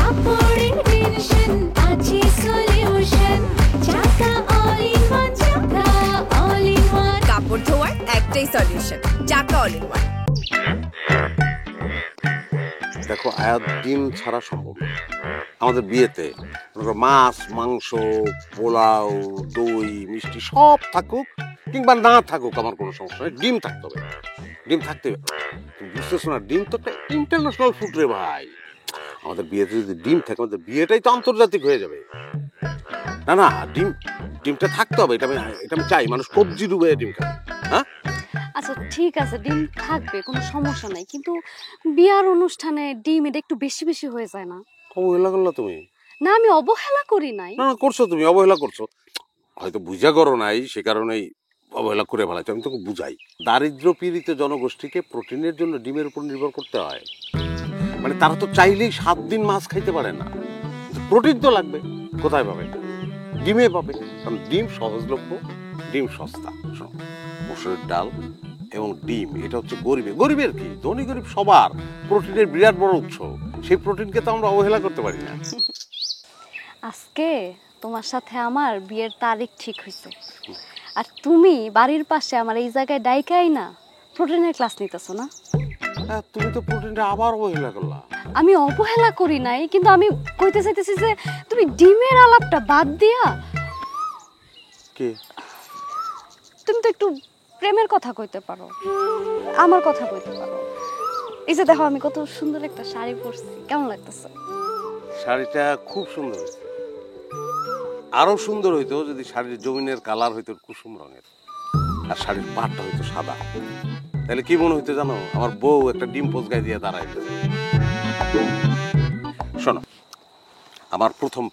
কাপড়ের টেনশন আছে সলিউশন, চাকা অল ইন ওয়ান, চাকা অল ইন ওয়ান। কাপড় ধোয়ার একটাই সলিউশন, চাকা অল ইন ওয়ান। দেখো আয়াত ডিম ছাড়া সম্ভব না। আমাদের বিয়েতে মাছ মাংস পোলাও দই মিষ্টি সব থাকুক কিংবা না থাকুক আমার কোনো সমস্যা নেই, ডিম থাকতে হবে, ডিম থাকতে হবে। তুমি বুঝতেছো না, ডিম তো একটা ইন্টারন্যাশনাল ফুড রে ভাই। আমাদের বিয়েতে যদি ডিম থাকে আমাদের বিয়েটাই তো আন্তর্জাতিক হয়ে যাবে। না না, ডিমটা থাকতে হবে, এটা আমি চাই, মানুষ কবজি ডুবে ডিম খাবে। হ্যাঁ আচ্ছা ঠিক আছে, ডিম থাকবে, কোনো সমস্যা নাই, কিন্তু বিয়ার অনুষ্ঠানে ডিম এটা একটু বেশি বেশি হয়ে যায় না? অবহেলা করলো তুমি? না আমি অবহেলা করি নাই। না করছো, তুমি অবহেলা করছো, হয়তো বুঝা করো নাই, সে কারণেই অবহেলা করে ফেলাচ্ছি। আমি তোকে বুঝাই, দারিদ্র পীড়িত জনগোষ্ঠীকে প্রোটিনের জন্য ডিমের উপর নির্ভর করতে হয়। মানে তারা তো চাইলেই 7 দিন মাছ খাইতে পারে না, প্রোটিন তো লাগবে, কোথায় পাবে? ডিমে পাবে, কারণ ডিম সহজলভ্য, ডিম সস্তা। মসুরের ডাল এবং ডিম এটা হচ্ছে গরিবের কি ধনী গরিব সবার প্রোটিনের বিরাট বড় উৎস। সেই প্রোটিনকে তো আমরা অবহেলা করতে পারি না। আজকে তোমার সাথে আমার বিয়ের তারিখ ঠিক হয়েছে, আর তুমি বাড়ির পাশে আমার এই জায়গায় ডাইকাই না প্রোটিনের ক্লাস নিতেছো না? তুমি তো প্রোটিনটা আবার অবহেলা করলা। আমি অবহেলা করি নাই, কিন্তু আমি কইতে চাইতেছি যে তুমি ডিমের আলাপটা বাদ দিয়া কে তুমি তো একটু প্রেমের কথা কইতে পারো, আমার কথা কইতে পারো। এই যে দেখো আমি কত সুন্দর একটা শাড়ি পরছি, কেমন লাগতেছে? শাড়িটা খুব সুন্দর হয়েছে, আরো সুন্দর হইতো যদি শাড়ির জমিনের কালার হইতো কুসুম রঙের, আর শাড়ির পাটটা হইতো সাদা। তাহলে কি মনে হইতো জানো, আমার বউ একটা ডিম পোজ গায়ে দিয়ে দাঁড়াইতো। শোনো, আমার প্রথম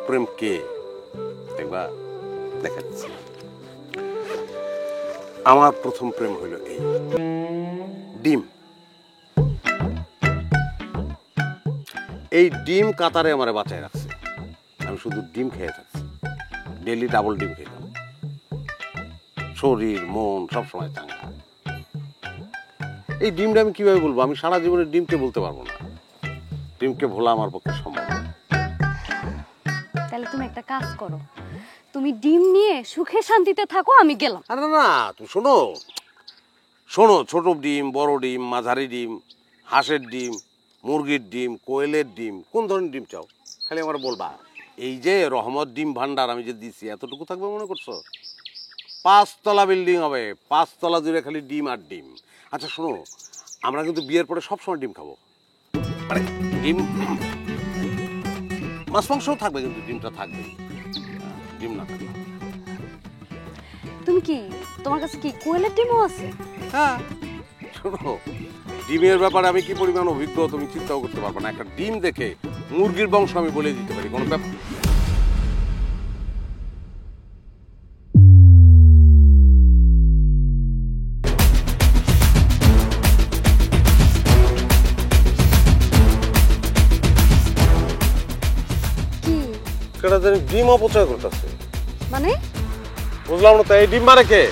প্রেম কে দেখবা, দেখাচ্ছি। আমার প্রথম প্রেম হইল এই ডিম। এই ডিম কাতারে আমারে বাঁচায় রাখছে, আমি শুধু ডিম খেয়ে থাকছি, ডেইলি ডাবল ডিম খেতাম, শরীর মন সবসময় চাঙ্গা। এই ডিমটা আমি কিভাবে বলবো, আমি সারা জীবনে ডিমকে বলতে পারবো না, ডিমকে ভোলা আমার পক্ষে সম্ভব না। তাহলে তুমি একটা কাজ করো, তুমি ডিম নিয়ে সুখে শান্তিতে থাকো, আমি গেলাম। আরে না, তুমি শোনো, ছোট ডিম বড় ডিম মাঝারি ডিম, হাঁসের ডিম মুরগির ডিম কোয়েলের ডিম, কোন ধরনের ডিম চাও খালি আমার বলবা। এই যে রহমত ডিম ভান্ডার আমি যে দিচ্ছি এতটুকু থাকবে মনে করছো? 5 তলা বিল্ডিং হবে, 5 তলা জুড়ে খালি ডিম আর ডিম। আচ্ছা শোনো, আমরা কিন্তু বিয়ের পরে সবসময় ডিম খাবো, মানে ডিম মাছ মাংসও থাকবে, কিন্তু ডিমটা থাকবে, ডিম না থাকবে। তুমি কি, তোমার কাছে কি কোয়েলের ডিমও আছে? হ্যাঁ শোনো, ডিমের ব্যাপারে আমি কি পরিমাণ অভিজ্ঞ তুমি চিন্তাও করতে পারবে না। একটা ডিম দেখে মুরগির বংশ আমি বলে দিতে পারি, কোনো ব্যাপার। কেটা জানি ডিম অপচয় করতেছে, মানে বুঝলাম না তো। এই ডিম মারে কে?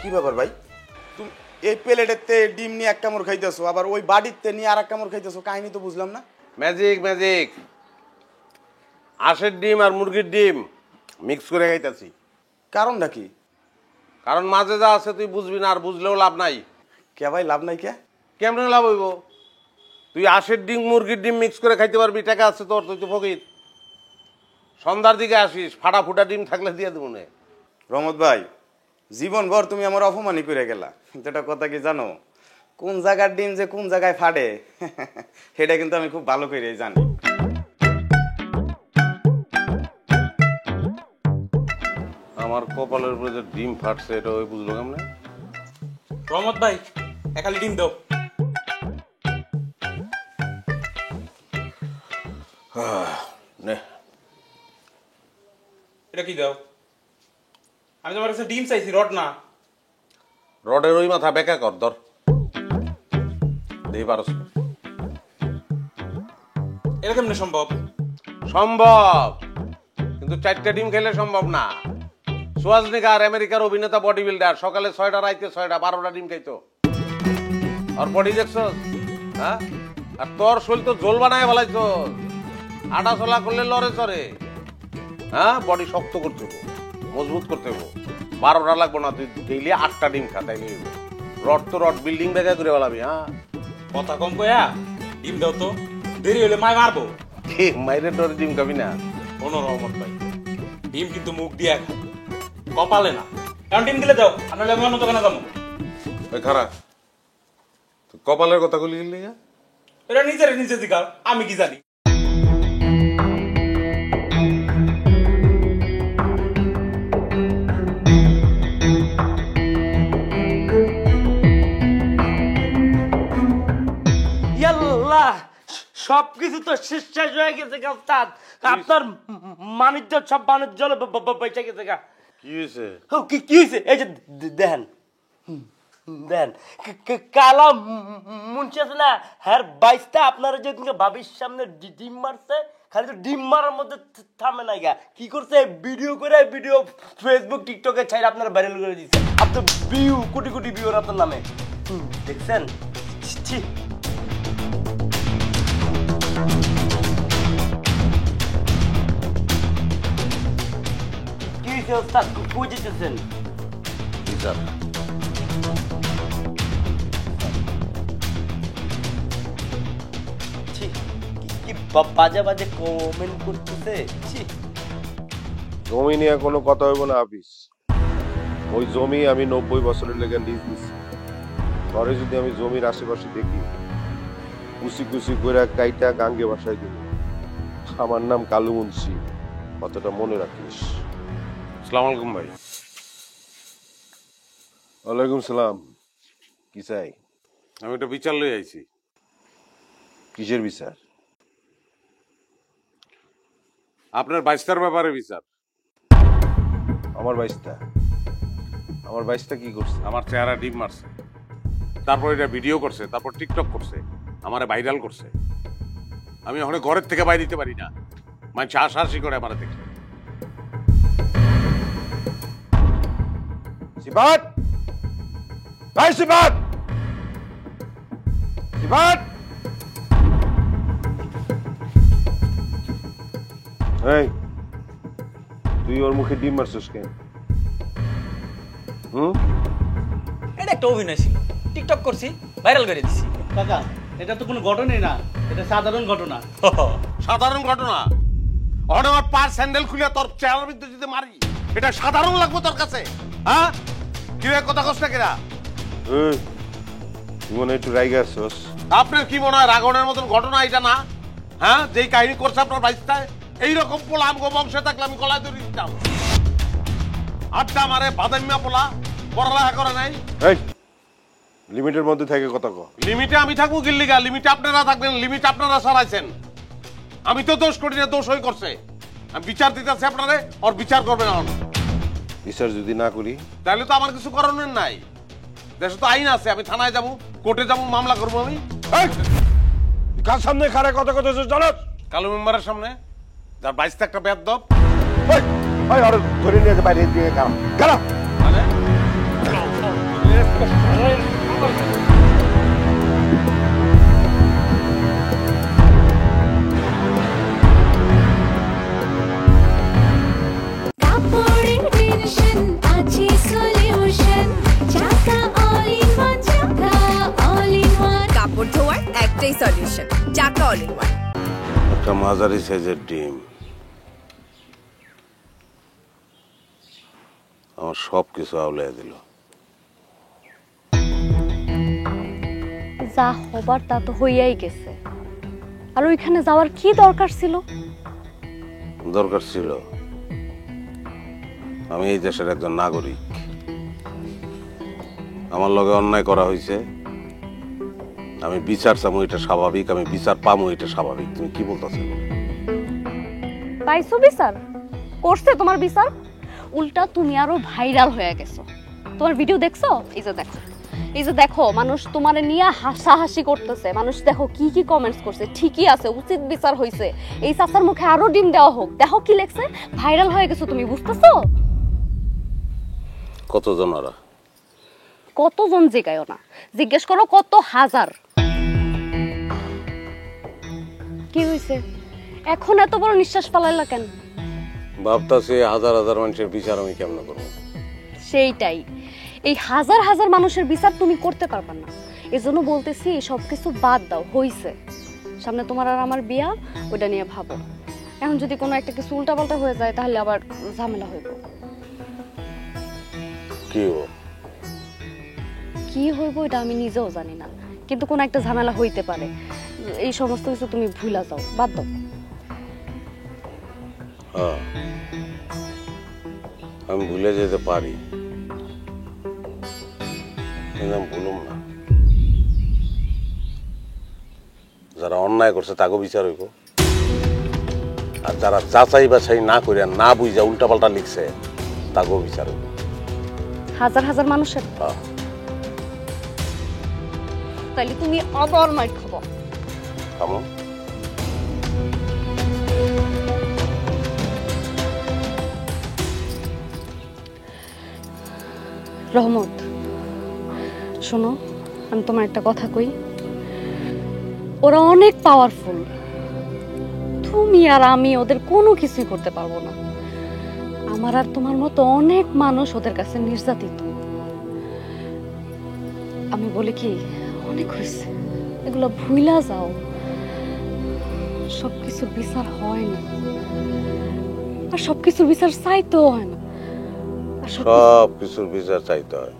কি ব্যাপার ভাই, তুমি এই প্লেটেতে ডিম নিয়ে এক কামড় খাইতেছো, আবার ওই বাড়িতে নিয়ে আর এক কামড় খাইতেছো, কাহিনী তো বুঝলাম না। ম্যাজিক ম্যাজিক, হাঁসের ডিম আর মুরগির ডিম মিক্স করে খাইতেছি। কারণটা কি? কারণ মাঝে যা আছে তুই বুঝবি না, আর বুঝলেও লাভ নাই। কে ভাই লাভ নাই কে? কেমনে লাভ হইব? তুই আশের ডিম মুরগির ডিম মিক্স করে খাইতে পারবি, টাকা আছে তোর, তুই তো ফকির। সন্ধ্যার দিকে আসিস, ফাটা ফুটা ডিম থাকলে দিয়ে দেবো নে। রহমত ভাই, জীবনভর তুমি আমার অপমানই করে গেলা, কিন্তু একটা কথা কি জানো, কোন জায়গার ডিম যে কোন জায়গায় ফাটে সেটা কিন্তু আমি খুব ভালো করে জানি। আমার কপালের উপরে যে ডিম ফাটছে এটা ওই বুঝলো কেমন? রহমত ভাই, একালি ডিম দাও। নে, এটা কি দাও? আমি তোমার কাছে ডিম চাইছি, রড না। রডের ওই মাথা বেঁকা কর, ধর দেখি পারস। এটা কেমনে সম্ভব? সম্ভব, কিন্তু 4টা ডিম খেলে সম্ভব না। সোয়াজনিকার আমেরিকার অভিনেতা বডি বিল্ডার সকালে 6টা রাইতে 6টা 12টা ডিম খাইতো। আর বডি দেখছ? হ্যাঁ, আর তোর শরীর তো জোল বানায় ফেলাইছ, আটা চলা করলে লড়ে চড়ে। হ্যাঁ, বডি শক্ত করতে হবে, মজবুত করতে হবে। 12টা লাগবো না, তুই ডেইলি 8টা ডিম খা, তাইলে রড তো রড বিল্ডিং বেঁকা করে ফেলাবি। হ্যাঁ, কথা কম কয়া ডিম দাও তো, দেরি হলে মায় মারবো। ঠিক মাইরে তোর ডিম খাবি না। শোনো রহমত ভাই, ডিম কিন্তু মুখ দিয়ে খাই, কপালে না। এখন ডিম দিলে দাও, আর নাহলে আমি অন্য দোকানে যাবো। ওই খারাপ, তুই কপালের কথা বলি গেলি। এটা নিজের নিজে দিকাও, আমি কি জানি। ইয়াল্লাহ, সবকিছু তো শেষ হয়ে গেছে গা উস্তাদ। আপনার বাণিজ্য সব বাণিজ্য বেঁচে গেছে গা। কি হয়েছে? ও, কি হয়েছে? এই যে দেখেন দেখেন, কালা মুন্সি আছে না, হ্যাঁ বাইশটা আপনারা যে বাবির সামনে ডিম মারছে, খালি তো ডিম মারার মধ্যে থামে নাই গা। কি করছে? ভিডিও করে ভিডিও ফেসবুক টিকটকে ছাইরে আপনারা ভাইরাল করে দিচ্ছে। আপনার ভিউ কোটি কোটি ভিউ আপনার নামে, দেখছেন? ছি, কি হয়েছে ওস্তাদ, কই যেতেছেন? বিচার ছি, কি বাজে বাজে কমেন্ট করতেছে। ছি, জমি নিয়ে কোনো কথা হইব না হাফিজ। ওই জমি আমি 90 বছরের লেগে লিজ দিচ্ছি। পরে যদি আমি জমির আশেপাশে দেখি, কুচি কুচি করে কাইটা গাঙ্গে বাসায় দিব। আমার নাম কালু মুন্সি, কতটা মনে রাখিস। আসসালামু আলাইকুম ভাই। ওয়ালাইকুম সালাম। কি চাই? আমি একটা বিচার লই আইছি। কিসের বিচার? আপনার বাইস্তার ব্যাপারে বিচার। আমার বাইশটা? আমার বাইশটা কি করছে? আমার চেহারা ডিম মারছে, তারপর এটা ভিডিও করছে, তারপর টিকটক করছে, আমারে ভাইরাল করছে। আমি এখন ঘরের থেকে বাইরে দিতে পারি না, মানুষ হাসাহাসি করে আমার দেখে। সিবাত, ভাই সিবাত, সিবাত। এই, তুই ওর মুখে ডিম মারছিস কেন? এটা একটা অভিনয় ছিল, টিকটক করছি, ভাইরাল করে দিছি। কাকা, এটা তো কোনো ঘটনাই না, এটা সাধারণ ঘটনা। সাধারণ ঘটনা? ওখানে আমার পার স্যান্ডেল খুলে তোর চেহারার ভিতরে যদি মারি, এটা সাধারণ লাগবে তোর কাছে? হ্যাঁ, কি কথা কস না কেরা? তুই মনে হয় একটু রাইগা আসছস। আপনার কি মনে হয় রাগনের মতন ঘটনা এটা না? হ্যাঁ, যেই কাহিনী করছে আপনার বাইস্তায়, এইরকম পোলা আমগো বংশে থাকলে আমি গলায় ধরে দিতাম। আড্ডা মারে বাদামিয়া পোলা, পড়ালেখা করে নাই। এই, লিমিটের মধ্যে থেকে কথা কও। লিমিটে আমি থাকবো গিল্লিগা, লিমিটে আপনারা থাকবেন, লিমিট আপনারা সরাইছেন। আমি তো দোষ করি না, দোষ হই করছে। আমি বিচার দিতেছি আপনারে, ওর বিচার করবেন। বিচার যদি না করি তাহলে তো আমার কিছু করণের নাই। দেশে তো আইন আছে, আমি থানায় যাবো, কোর্টে যাবো, মামলা করবো। আমি কার সামনে খারে কথা কথা জানাস? কালো মেম্বারের সামনে, যার 22 একটা বেয়াদব। ধরে নিয়ে বাইরে দিয়ে গেলাম। মানে কাপড়ের টেনশন আছে সলিউশন, চাকা অল ইন ওয়ান, চাকা অল ইন ওয়ান। কাপড় ধোয়ার একটাই সলিউশন, একটা মাঝারি সাইজের ডিম আমার সব কিছু আউলাই দিল। যা হবার তা তো হইয়াই গেছে, আর ওইখানে যাওয়ার কি দরকার ছিল? দরকার ছিল, আমি এই দেশের একজন নাগরিক, আমার লগে অন্যায় করা হয়েছে, আমি বিচার চামু এটা স্বাভাবিক, আমি বিচার পামু এটা স্বাভাবিক। তুমি কি বলতেছো? পাইছো বিচার? করছে তোমার বিচার? উল্টা তুমি আরো ভাইরাল হয়ে গেছো। তোমার ভিডিও দেখছো? এই যে দেখো মানুষ তোমারে নিয়ে হাসাহাসি করতেছে, মানুষ দেখো কি কি কমেন্টস করছে। ঠিকই আছে, উচিত বিচার হইছে। এই চাচার মুখে আরো ডিম দেওয়া হোক। দেখো কি লেখছে, ভাইরাল হয়ে গেছো তুমি, বুঝতেছো? কতজন ওরা? কতজন জিগায়ও না, জিজ্ঞেস করো কত হাজার। কি হইছে এখন এত বড় নিঃশ্বাস ফেলাইলা কেন? ভাবতাছি হাজার হাজার মানুষের বিচার আমি কেমন করবো। সেইটাই, এই হাজার হাজার মানুষের বিচার তুমি করতে পারবা না। এজন্য বলতেছি সব কিছু বাদ দাও, হইছে। সামনে তোমার আর আমার বিয়া, ওইটা নিয়ে ভাবো। এখন যদি কোনো একটা কিছু উল্টাপাল্টা হয়ে যায় তাহলে আবার ঝামেলা হইব। কি হইব এটা আমি নিজেও জানি না, কিন্তু কোনো একটা ঝামেলা হইতে পারে। এই সমস্ত কিছু তুমি ভুলা যাও, বাদ দাও। হ্যাঁ, আমি ভুলে যেতে পারি, কিন্তু আমি ভুলুম না। যারা অন্যায় করছে তাকেও বিচার হইব, আর যারা যাচাই বাছাই না করে না বুঝা উল্টাপাল্টা লিখছে তাকেও বিচার হইব। হাজার হাজার মানুষের? তাইলে তুমি আবার মাইর খাবো। খামো? রহমত, শোনো, আমি তোমার একটা কথা কই। ওরা অনেক পাওয়ারফুল, তুমি আর আমি ওদের কোনো কিছুই করতে পারবো না। আমার আর তোমার মতো অনেক মানুষ ওদের কাছে নির্যাতিত। আমি বলি কি, অনেক হয়েছে, এগুলো ভুলা যাও। সবকিছুর বিচার হয় না, আর সবকিছুর বিচার চাইতেও হয় না। সব কিছুর বিচার চাইতে হয়,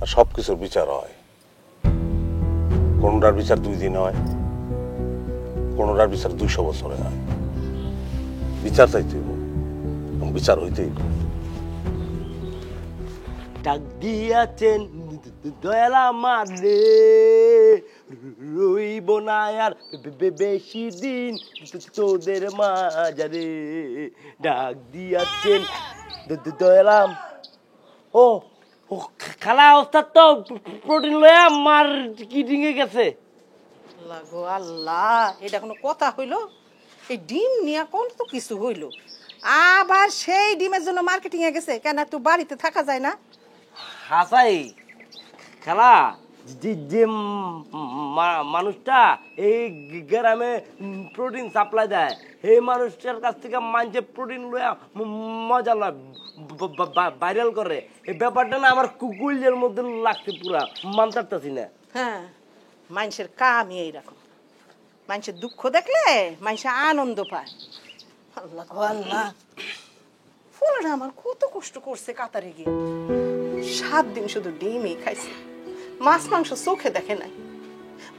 আর সব কিছুর বিচার হয়। কোনটার বিচার 2 দিন হয়, কোনটার বিচার 200 বছরে হয়। বিচার চাইতে বিচার হইতেই। ডাক দিয়াছেন দয়াল আমার রে, রইব না আর বেশি দিন তোদের মাঝারে। ডাক দিয়াছেন দয়ালাম। ও খালা ওস্তাদ তো প্রোটিন লয়া মার কিডিং এ গেছে। লাগো আল্লাহ, এটা কোনো কথা হইলো? এই ডিম নিয়ে কোন তো কিছু হইলো, আবার সেই ডিমের জন্য মার্কেটিং এ গেছে কেন? তুই বাড়িতে থাকা যায় না? হাসাই খালা, যে মানুষটা এই গ্রামে প্রোটিন সাপ্লাই দেয়, এই মানুষটার কাছ থেকে মানুষের প্রোটিন লয়া মজা লয়, ভাইরাল করে। এই ব্যাপারটা না আমার কুকুলের মধ্যে লাগছে, পুরা মানতে পারতাছি না। হ্যাঁ, মানুষের কামই এইরকম, মানুষের দুঃখ দেখলে মানুষের আনন্দ পায়। আল্লাহ গো আল্লাহ, ফুলটা আমার কত কষ্ট করছে কাতারে গিয়ে। 7 দিন শুধু ডিমই খাইছে, মাছ মাংস চোখে দেখে নাই,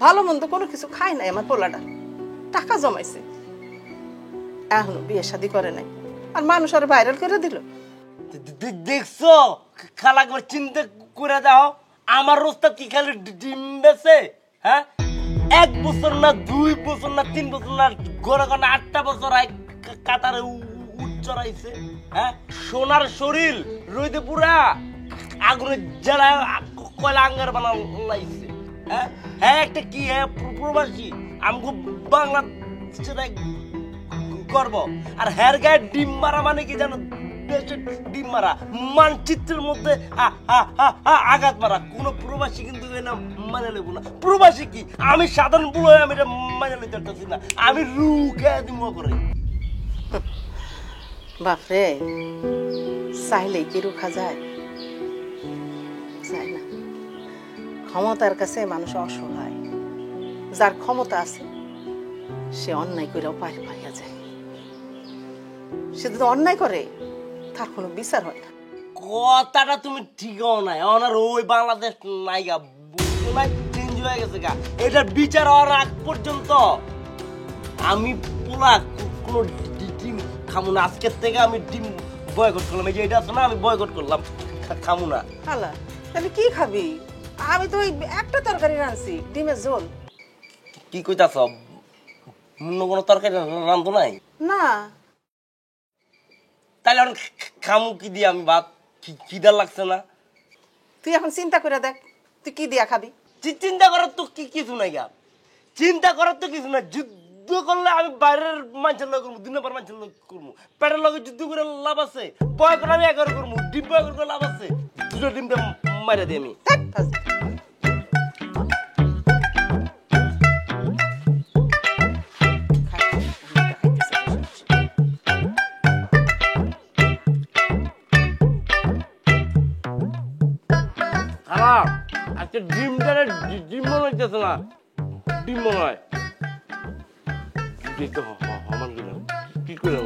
ভালো মন্দ কোনো কিছু খায় নাই। আমার পোলাটা টাকা জমাইছে, এখনো বিয়ে শাদী করে নাই, আর মানুষ আর ভাইরাল করে দিল। দেখছো খালা, একবার চিন্তা করে দাও, আমার রোস্তা কি খালি ডিম বেছে? হ্যাঁ, 1 বছর না 2 বছর না 3 বছর না গোড়া 8টা বছর কাতারে চড়াইছে। হ্যাঁ, সোনার শরীর রইতে পুরা আগুনে জ্বালা কয়লা আঙ্গার বানাইছে। হ্যাঁ হ্যাঁ, একটা কি প্রবাসী আমগো বাংলাদেশের গর্ব। আর হের গায়ে ডিম মারা মানে কি জানো? দেশের ডিম মারা, মানচিত্রের মধ্যে আঘাত মারা। কোন প্রবাসী কিন্তু মানে নেব না। প্রবাসী কি, আমি সাধারণ বুড়ো, আমি এটা মানে নিতে পারতেছি না। আমি রু খেয়ে দিব করে। বাপরে, চাইলেই কি রুখা যায়? যায় না। ক্ষমতার কাছে মানুষ অসহায়। যার ক্ষমতা আছে সে অন্যায় করেও পাইয়া যায়। সে যদি অন্যায় করে তার কোনো বিচার হয় না। কথাটা তুমি ঠিকও নাই, ওনার ওই বাংলাদেশ নাইগা চেঞ্জ হয়ে গেছে গা। এটার বিচার হওয়ার আগ পর্যন্ত আমি পোলা কোনো ডিম খামু না। আজকের থেকে আমি ডিম বয়কট করলাম। এই যে এটা আছে না, আমি বয়কট করলাম, খামু না। হালা তাহলে কি খাবি? আমি তো ওই একটা তরকারি রাঁধছি, ডিমের ঝোল। কি কইতাছ? অন্য কোনো তরকারি রান্ধো নাই? না। তাহলে এখন খামু কি দিয়ে আমি? ভাত খিদা লাগছে না? তুই এখন চিন্তা করে দেখ তুই কি দিয়া খাবি। চিন্তা করার তো কিছু নাই গা, চিন্তা করার তো কিছু নাই। যুদ্ধ করলে আমি বাইরের মানুষের লগে করবো, 2 নম্বর মানুষের লগে করবো। পেটের লগে যুদ্ধ করে লাভ আছে? বয় করে আমি 11 করবো, ডিম বয় করে লাভ আছে? 2টা ডিমটা মাইরা দিই আমি। খারাপ আজকে ডিমটা ডিম মনে হইতেছে না, ডিম মনে হয়। আমার কি করে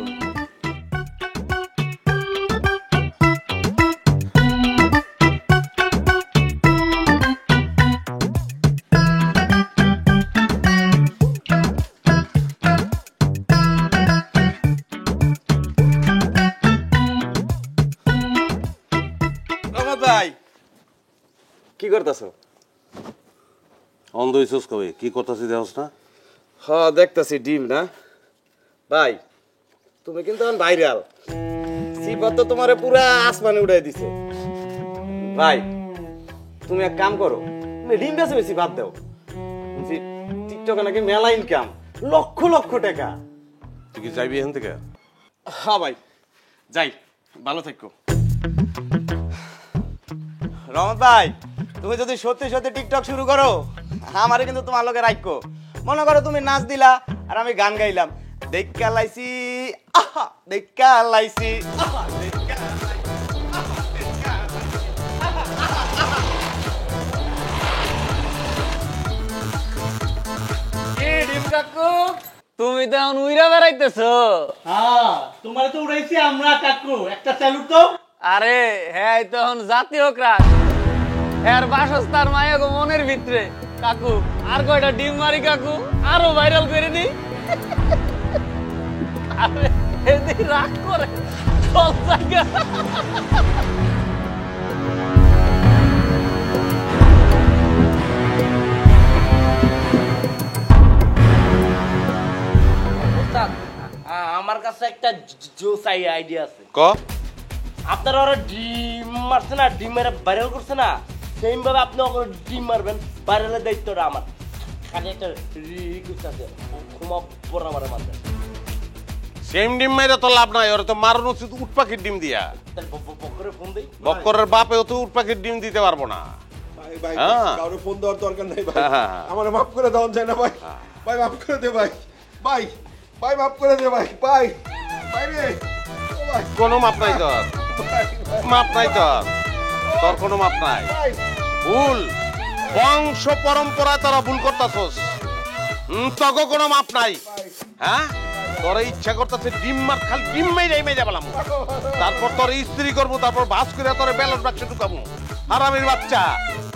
ভাই কি করতেছো? অন্ধ হইছস কবে? কি করতেছি দেখছ না? হ্যাঁ দেখতেছি ডিম না ভাই। তুমি কিন্তু ভাইরাল, সিফাত তো তোমারে পুরা আসমানে উড়াই দিছে ভাই। তুমি এক কাম করো, তুমি ডিম বেশি বেশি বাদ দাও। টিকটকে নাকি মেলা ইনকাম, লক্ষ লক্ষ টাকা। তুই কি যাইবি এখান থেকে? হ্যাঁ ভাই যাই, ভালো থাকো। রহমত ভাই তুমি যদি সত্যি সত্যি টিকটক শুরু করো, আমারে কিন্তু তোমার লগে রাখো। মনে করো তুমি নাচ দিলা আর আমি গান গাইলাম, দেখা লাইছি আহা দেখা লাইছি আহা দেখা কাকু তুমি তো এখন উইরা বেড়াইতেছো। হ্যাঁ তোমার তো উড়াইছি আমরা কাকু, একটা স্যালুট তো। আরে হ্যাঁ তো এখন জাতীয় ক্রাশ, এর বাসস্থান মায়া গো মনের ভিতরে। কাকু আর কয়টা ডিম মারি কাকু, আরো ভাইরাল করে দি। আরে এদি রাগ করে চল জায়গা। আমার কাছে একটা জোস আইডিয়া আছে। ক আপনারা ওরা ডিম মারছে না, ডিমের ভাইরাল করছে না, সেম ভাবে আপনি ওরা ডিম মারবেন। ভাইরালের দায়িত্বটা আমার। খালি একটা রিকোয়েস্ট আছে, ক্ষমা পড়া মারা মারবেন। সেম ডিম মেরে তো লাভ নাই, ওরা তো মারণ উচিত উট পাখির ডিম দিয়া। তাহলে বক্করে ফোন দেই। বক্করের বাপেও তো উট পাখির ডিম দিতে পারবো না। ভাই ভাই কাউরে ফোন দেওয়ার দরকার নাই ভাই, আমারে মাফ করে দাও যায় না ভাই। ভাই মাফ করে দে ভাই, ভাই ভাই মাফ করে দে ভাই। ভাই ভাই রে কোনো মাপ নাই তোর, মাপ নাই তোর, তোর কোনো মাপ নাই। ভুল বংশ পরম্পরা তোরা ভুল করতেছস, তোকে কোনো মাপ নাই। হ্যাঁ তোর ইচ্ছা করতেছে ডিম মার, খালি ডিম মেরে মেরে পেলাম, তারপর তোর স্ত্রী করবো, তারপর বাস করে তোর ব্যালট বাক্সে ঢুকাবো। হারামির বাচ্চা,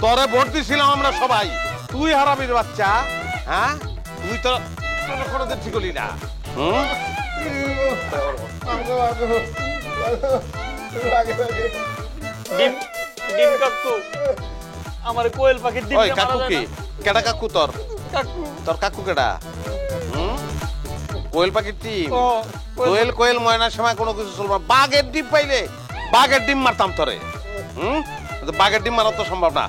তোরে ভোট দিছিলাম আমরা সবাই, তুই হারামির বাচ্চা। হ্যাঁ তুই তো কোনোদিন ঠিক হলি না। ডিম ডিম কাকু আমার কোয়েল পাখির ডিম। ওই কাকু কি? কেডা কাকু তোর? কাকু তোর কাকু কেডা? কোয়েল পাখির ডিম? কোয়েল কোয়েল ময়নার সময় কোনো কিছু চলবে না। বাঘের ডিম পাইলে বাঘের ডিম মারতাম তোরে। বাঘের ডিম মারা তো সম্ভব না।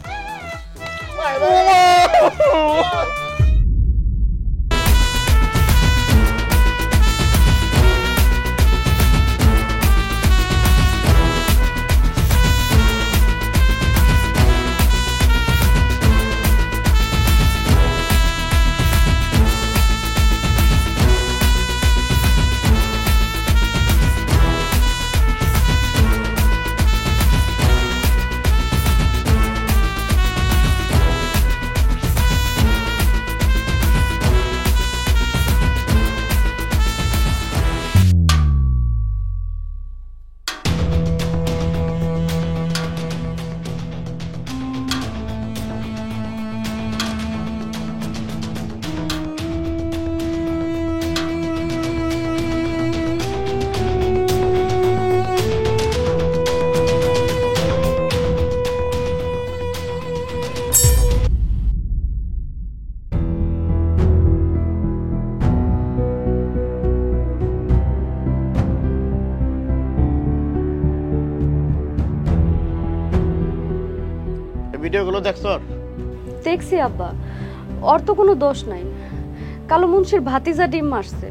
ভিডিওগুলো দেখছো? দেখছি আব্বা, ওর তো কোনো দোষ নাই। কালো মুন্সির ভাতিজা ডিম মারছে,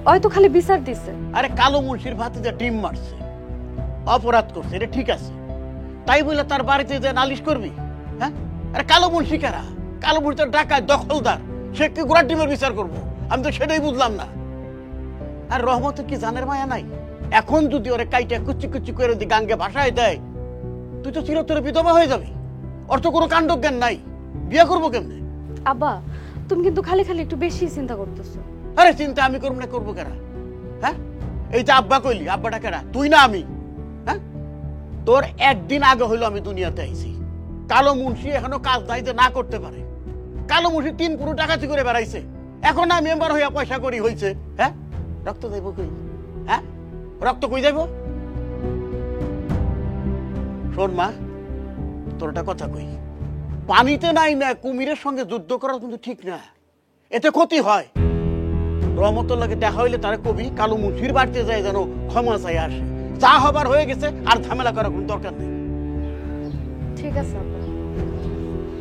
হয়তো খালি বিচার দিছে। আরে কালো মুন্সির ভাতিজা ডিম মারছে, অপরাধ করছে, এটা ঠিক আছে। তাই বলে তার বাড়িতে যে নালিশ করবি? হ্যাঁ, আরে কালো মুন্সি কারা? কালো মুন্সি তো ডাকাত, দখলদার, সে কি গোড়ার ডিমের বিচার করবো? আমি তো সেটাই বুঝলাম না। আর রহমতের কি জানের মায়া নাই? এখন যদি ওরে কাইটা কুচি কুচি করে দি গাঙ্গে ভাসায় দেয়, তুই তো চিরতরে বিধবা হয়ে যাবি। ওর তো কোনো কাণ্ড জ্ঞান নাই, বিয়ে করবো কেমনে? আব্বা, তুমি কিন্তু খালি খালি একটু বেশি চিন্তা করতেছো। আরে চিন্তা আমি করবো না, করবো কেরা? হ্যাঁ, এই যে আব্বা কইলি, আব্বাটা কেরা? তুই না আমি? হ্যাঁ, তোর একদিন আগে হইলো আমি দুনিয়াতে আইছি। কালো মুন্সি এখনো কাজ দায়িত্ব না করতে পারে। কালো মুন্সি 3 পুরো ডাকাতি করে বেড়াইছে, এখন না মেম্বার হইয়া পয়সা করি হইছে। হ্যাঁ, রক্ত যাইব কই? হ্যাঁ, রক্ত কই যাইব? শোন মা, তোর একটা কথা কই, পানিতে নাই না কুমিরের সঙ্গে যুদ্ধ করা কিন্তু ঠিক না, এতে ক্ষতি হয়। রহমতুর লাগে দেখা হইলে তারা কবি কালো মুন্সির বাড়িতে যায় যেন ক্ষমা চাই আসে। যা হবার হয়ে গেছে, আর ঝামেলা করার কোনো দরকার নেই। ঠিক আছে আব্বা।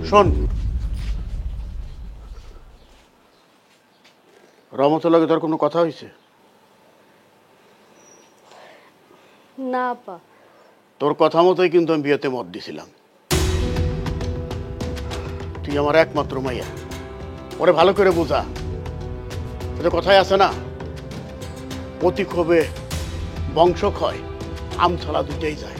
শোন, রহমতুর লাগে তোর কোনো কথা হয়েছে? না আব্বা। তোর কথা মতোই কিন্তু আমি বিয়েতে মত দিছিলাম। তুই আমার একমাত্র মাইয়া, ওরে ভালো করে বোঝা। ওদের কথায় আছে না, অতি ক্ষোভে বংশ ক্ষয়, আমছালা দুটাই যায়।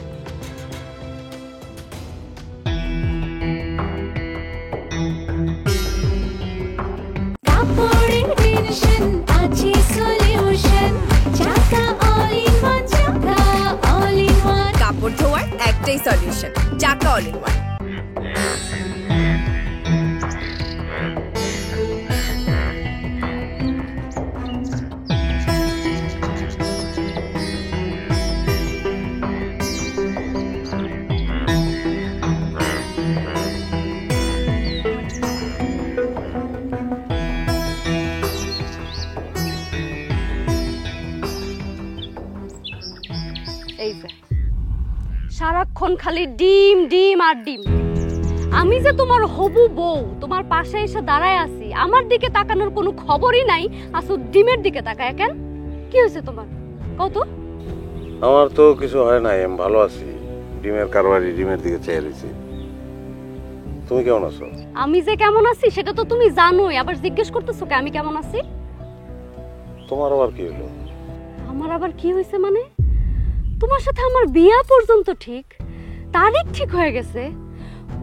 কাপড়ের টেনশন আছে সলিউশন, চাকা অল ইন ওয়ান, চাকা অল ইন ওয়ান। কাপড় ধোয়ার একটাই সলিউশন, চাকা অল ইন ওয়ান। এই যে সারাক্ষণ খালি ডিম ডিম আর ডিম। আমি যে তোমার হবু বউ, তোমার পাশে এসে দাঁড়ায় আছি, আমার দিকে তাকানোর কোনো খবরই নাই, আসো ডিমের দিকে তাকায় কেন? কি হয়েছে তোমার, কত? আমার তো কিছু হয় নাই, আমি ভালো আছি। ডিমের কারবারি ডিমের দিকে চেয়ে রয়েছি। তুমি কেমন আছো? আমি যে কেমন আছি সেটা তো তুমি জানোই, আবার জিজ্ঞেস করতেছো কে আমি কেমন আছি? তোমার আবার কি হলো? আমার আবার কি হয়েছে মানে, তোমার সাথে আমার বিয়া পর্যন্ত ঠিক, তারিখ ঠিক হয়ে গেছে।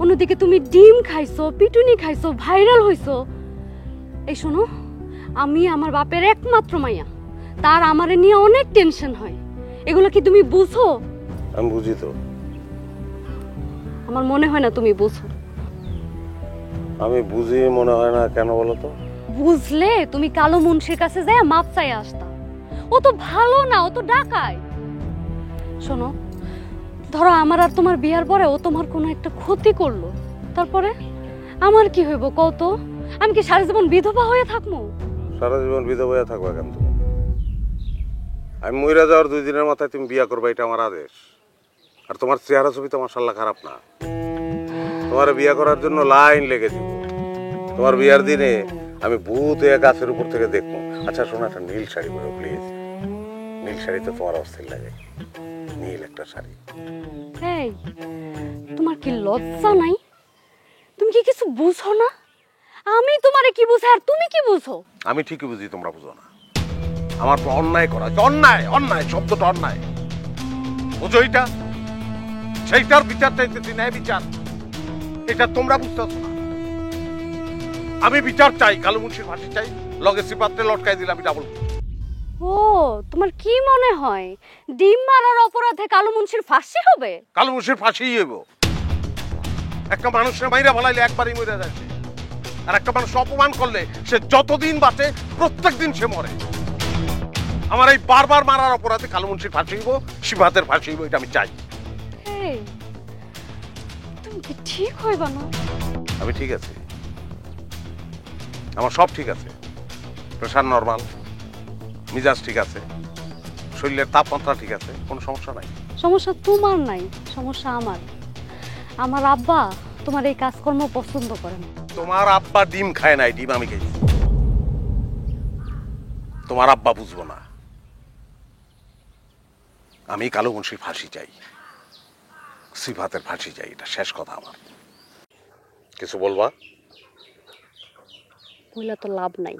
অন্যদিকে তুমি ডিম খাইছো, পিটুনি খাইছো, ভাইরাল হইছো। এই শোনো, আমি আমার বাপের একমাত্র মাইয়া, তার আমারে নিয়ে অনেক টেনশন হয়। এগুলো কি তুমি বুঝো? আমি বুঝি তো। আমার মনে হয় না তুমি বুঝো। আমি বুঝি মনে হয় না কেন বলো তো? বুঝলে তুমি কালো মুন্সির কাছে যায় মাপ চাই আসতা। ও তো ভালো না, ও তো ডাকায়। শোনো, ধরো আমার আর তোমার বিয়ার পরে ও তোমার কোনো একটা ক্ষতি করলো, তারপরে আমার কি হইব কত? আমি কি সারা জীবন বিধবা হয়ে থাকবো? সারা জীবন বিধবা হয়ে থাকবা কেন তুমি? আমি মইরা যাওয়ার 2 দিনের মাথায় তুমি বিয়া করবা, এটা আমার আদেশ। আর তোমার চেহারা ছবি তো মাশাআল্লাহ খারাপ না। তোমার বিয়া করার জন্য লাইন লেগে দিব। তোমার বিয়ার দিনে আমি ভূত হয়ে গাছের উপর থেকে দেখবো। আচ্ছা শোনো, একটা নীল শাড়ি পরো প্লিজ। নীল শাড়ি তো তোমার অস্থির লাগে, নীল একটা শাড়ি। এই, তোমার কি লজ্জা নাই? তুমি কি কিছু বুঝো না? আমি তোমারে কি বুঝাই আর তুমি কি বুঝো? আমি ঠিকই বুঝি, তোমরা বুঝো না। আমার তো অন্যায় করা, অন্যায়, অন্যায় শব্দটা অন্যায়, বুঝো? এটা সেইটার বিচার চাইতেছি, ন্যায় বিচার। এটা তোমরা বুঝতেছো না। আমি বিচার চাই, কালো মুন্সির ফাঁসি চাই, লগে সিপাত্রে লটকাই দিলাম ডাবল। ও, তোমার কি মনে হয় ডিম মারার অপরাধে কালো মুন্সির ফাঁসি হবে? কালো মুন্সির ফাঁসি হইব। একটা মানুষের মাইরা ভালাইলে একবারই মরে যায়, আর একটা মানুষ অপমান করলে সে যতদিন বাঁচে প্রত্যেকদিন সে মরে। আমার এই বারবার মারার অপরাধে কালো মুন্সির ফাঁসি হইব, সিপাতের ফাঁসি হইব, এটা আমি চাই। তুমি কি ঠিক হইবা না? আমি ঠিক আছি, আমার সব ঠিক আছে। প্রেশার নরমাল, মিজাজ ঠিক আছে, শরীরের তাপমাত্রা ঠিক আছে, কোনো সমস্যা নাই। সমস্যা তোমার নাই, সমস্যা আমার। আমার আব্বা তোমার এই কাজকর্ম পছন্দ করে না। তোমার আব্বা ডিম খায় নাই, ডিম আমি খাইছি। তোমার আব্বা বুঝবো না। আমি কালো মুন্সির ফাঁসি চাই, সিফাতের ফাঁসি চাই, এটা শেষ কথা আমার। কিছু বলবা? কইলা তো লাভ নাই।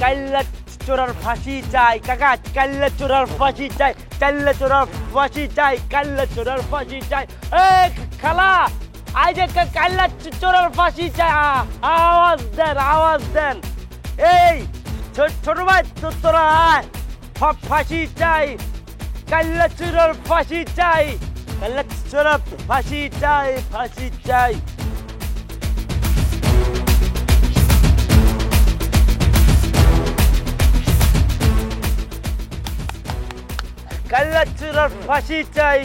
কাল্লা চোরার ফাঁসি চাই কাকা, কাল্লা চোরার ফাঁসি চাই, কাল্লা চোরার ফাঁসি চাই, কাল্লা চোরার ফাঁসি চাই। এই খালা, আই যে কাল্লা চোরার ফাঁসি চাই, আওয়াজ দেন, আওয়াজ দেন। এই ছোট ভাই তোরা আয়, ফাঁসি চাই, কাল্লা চোরার ফাঁসি চাই, কাল্লা চোরার ফাঁসি চাই, ফাঁসি চাই। কাল্লা চোরার ফাঁসি চাই,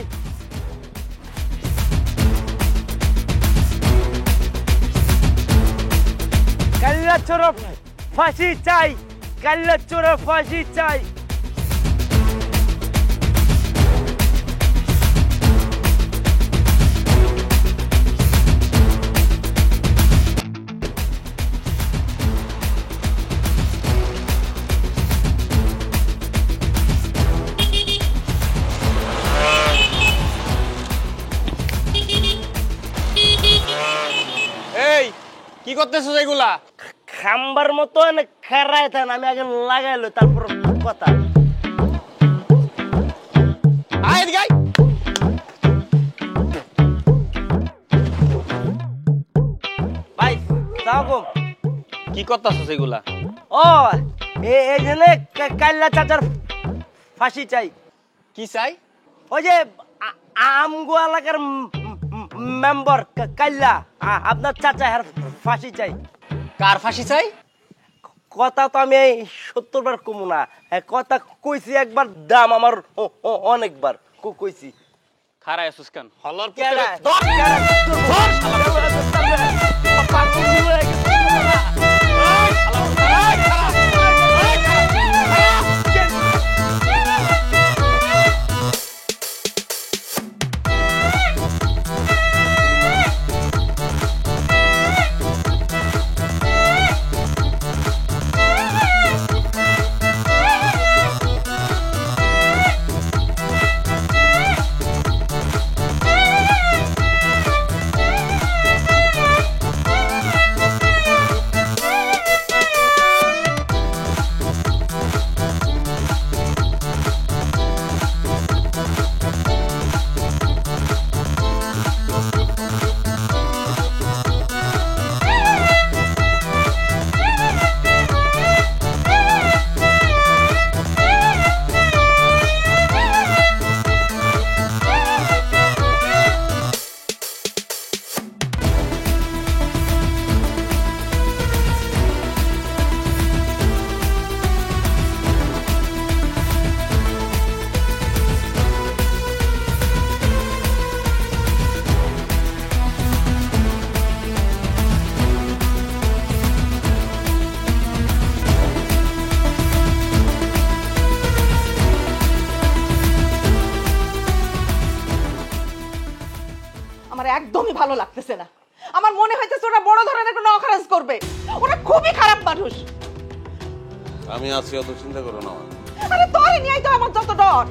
কাল্লা চোরার ফাঁসি চাই, কাল্লা চোরার ফাঁসি চাই। এই কি করতেছো এগুলা? খাম্বার মতো খারায় থান, আমি আগে লাগাইলো তারপর কথা। আয় এদিকে আয়। ভাই সালাম, কি করতেছো এগুলা? ও এই জন্য কাল্লা চাচার ফাঁসি চাই। কি চাই? ওই যে আমগো এলাকার মেম্বার কাল্লা, আপনার চাচা এর ফাঁসি চাই। কার ফাঁসি চাই? কথা তো আমি 70 বার কমু না, কথা কইছি একবার, দাম আমার অনেকবার কইছি। খারায় আসুস কেন? হলর কেডা? একদমই ভালো লাগতেছে না। আমার মনে হইতেছে ওরা বড় ধরনের কোনো অখরাজ করবে। ওরা খুবই খারাপ মানুষ। আমি আছি, অত চিন্তা করো না। আরে তোরে নিয়েই তো আমার যত ডর।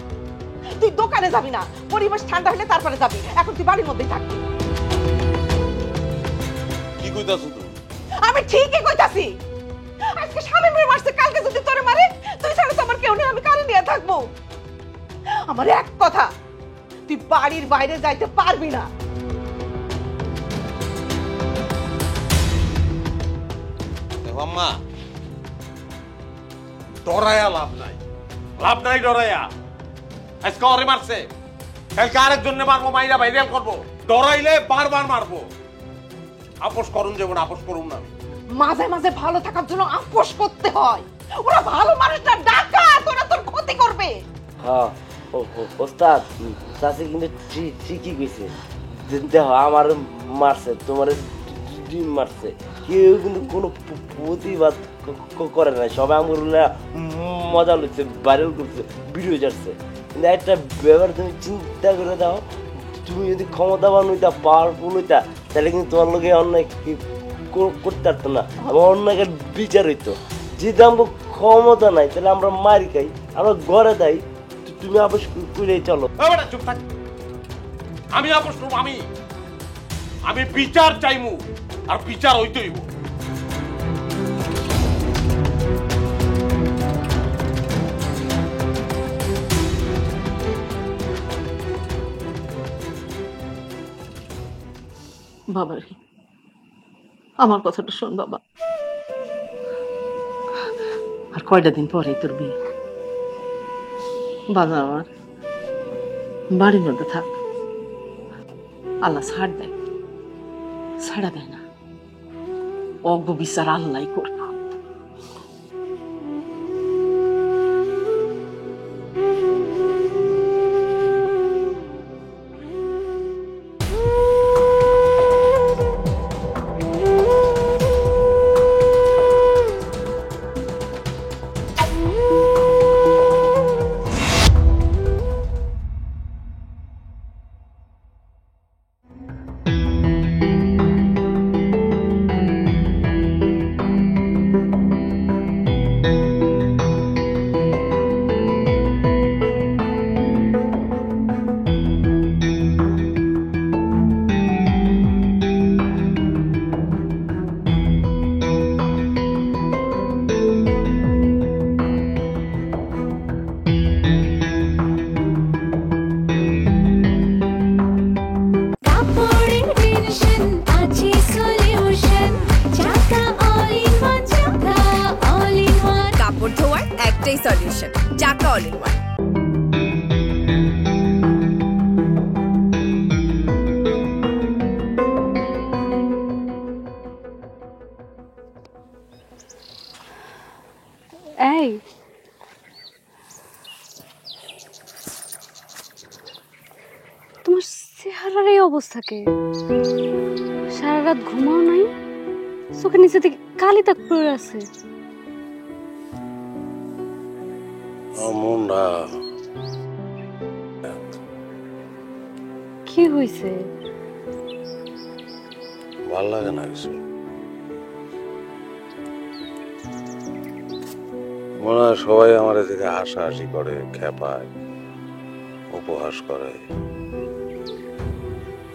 তুই দোকানে যাবি না, পরিবেশ ঠান্ডা হলে তারপরে যাবি। এখন তুই বাড়ির মধ্যেই থাকবি। কি কইতাছ তুমি? আমি ঠিকই কইতাছি। আজকে স্বামী মেয়ে মারছে, কালকে যদি তোরে মারে, তুই ছাড়া তো আমার কেউ নেই, আমি কারে নিয়ে থাকবো? আমার এক কথা, তুই বাড়ির বাইরে যাইতে পারবি না। আম্মা, ডরায়া লাভ নাই, লাভ নাই ডরায়া। আজকে ওরে মারছে, কালকে আরেকজনে মারবো, মাইরা ভাইরাল করবো। ডরাইলে বারবার মারবো। আপোষ করুন, যেমন আপোষ করুন না। মাঝে মাঝে ভালো থাকার জন্য আপোষ করতে হয়। ওরা ভালো মানুষটা ডাকা, তোরা তোর ক্ষতি করবে। হ্যাঁ, ওস্তাদ চাচি কিন্তু ঠিকই কইছে। দেখো আমার মারছে, তোমার ডিম মারছে, কেউ কিন্তু কোনো প্রতিবাদ করে নাই, সবাই আমার মজা লইছে, ভাইরাল করছে, ভিডিও যাচ্ছে। কিন্তু একটা ব্যাপার তুমি চিন্তা করে দাও, তুমি যদি ক্ষমতাবান হইতা, পাওয়ারফুল হইতা, তাহলে কিন্তু তোমার লোকে অন্যায় করতে পারতো না, আমার অন্যায়ের বিচার হইতো। যেহেতু আমাকে ক্ষমতা নাই, তাহলে আমরা মারি খাই, আমরা ঘরে যাই, তুমি আপোষ করে চলো। চুপ থাক। আমি আপোষ করবো, আমি বিচার চাইমু, আর বিচার হইতেইব। বাবা রে, আমার কথাটা শোন বাবা, আর কয়টা দিন পরে তোর বিয়ে। বাবা আমার বাড়ির মধ্যে থাক, আল্লাহ ছাড় দেয়, ছাড়া দেয় না, অজ্ঞ বিচার আল্লাহ করব। কাপড়ের টেনশন আছে সলিউশন, চাকা অল ইন ওয়ান, চাকা অল ইন ওয়ান। কাপড় ধোয়ার একটাই সলিউশন, চাকা অল ইন ওয়ান। এই তোমার চেহারার এই অবস্থাকে, সারা রাত ঘুমাও নাই, চোখের নিচে থেকে কালি দাগ পড়ে আছে। মনটা কি হয়েছে? ভাল লাগে না কিছু, মনে হয় সবাই আমার এদিকে হাসাহাসি করে, খেপায়, উপহাস করে,